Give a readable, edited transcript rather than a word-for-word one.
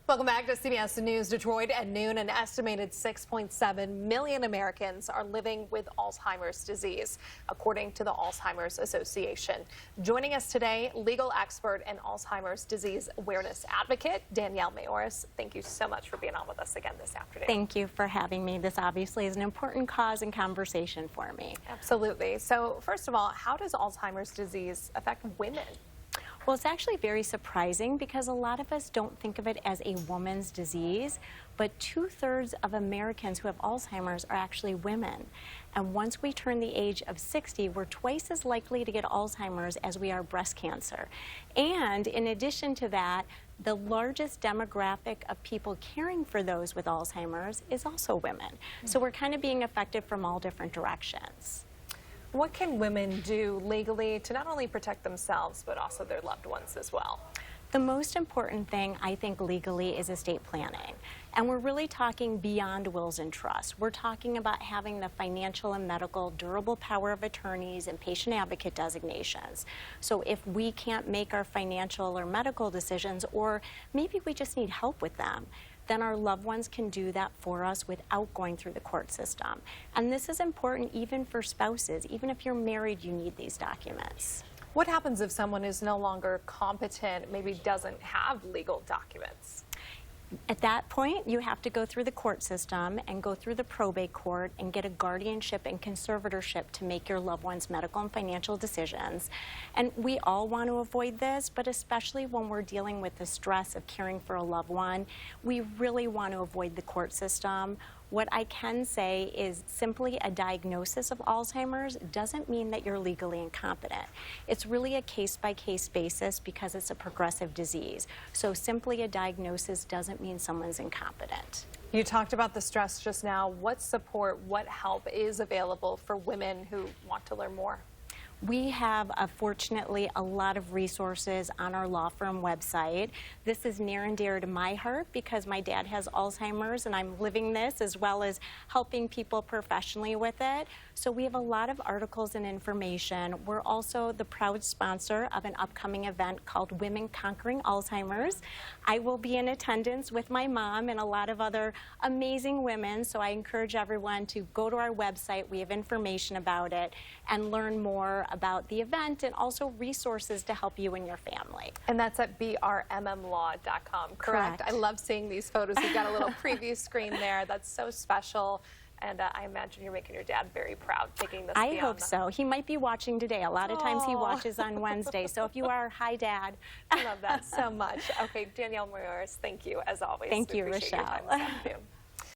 Welcome back to CBS News Detroit at noon. An estimated 6.7 million Americans are living with Alzheimer's disease, according to the Alzheimer's Association. Joining us today, legal expert and Alzheimer's disease awareness advocate, Danielle Mayoras. Thank you so much for being on with us again this afternoon. Thank you for having me. This obviously is an important cause and conversation for me. Absolutely. So first of all, how does Alzheimer's disease affect women? Well, it's actually very surprising because a lot of us don't think of it as a woman's disease, but 2/3 of Americans who have Alzheimer's are actually women. And once we turn the age of 60, we're twice as likely to get Alzheimer's as we are breast cancer. And in addition to that, the largest demographic of people caring for those with Alzheimer's is also women. So we're kind of being affected from all different directions. What can women do legally to not only protect themselves, but also their loved ones as well? The most important thing, I think, legally is estate planning. And we're really talking beyond wills and trusts. We're talking about having the financial and medical durable power of attorneys and patient advocate designations. So if we can't make our financial or medical decisions, or maybe we just need help with them, then our loved ones can do that for us without going through the court system. And this is important even for spouses. Even if you're married, you need these documents. What happens if someone is no longer competent, maybe doesn't have legal documents? At that point, you have to go through the court system and go through the probate court and get a guardianship and conservatorship to make your loved one's medical and financial decisions. And we all want to avoid this, but especially when we're dealing with the stress of caring for a loved one, we really want to avoid the court system. What I can say is simply a diagnosis of Alzheimer's doesn't mean that you're legally incompetent. It's really a case-by-case basis because it's a progressive disease. So simply a diagnosis doesn't mean someone's incompetent. You talked about the stress just now. What support, what help is available for women who want to learn more? We have, fortunately, a lot of resources on our law firm website. This is near and dear to my heart because my dad has Alzheimer's and I'm living this as well as helping people professionally with it. So we have a lot of articles and information. We're also the proud sponsor of an upcoming event called Women Conquering Alzheimer's. I will be in attendance with my mom and a lot of other amazing women, so I encourage everyone to go to our website. We have information about it and learn more about the event and also resources to help you and your family. And that's at brmmlaw.com, correct? I love seeing these photos. We've got a little preview screen there. That's so special. And I imagine you're making your dad very proud taking this. I hope so. He might be watching today. A lot of times he watches on Wednesday. So if you are, hi, Dad. I love that so much. Okay, Danielle Mayoras, thank you as always. Thank you, Rochelle. Your time this afternoon.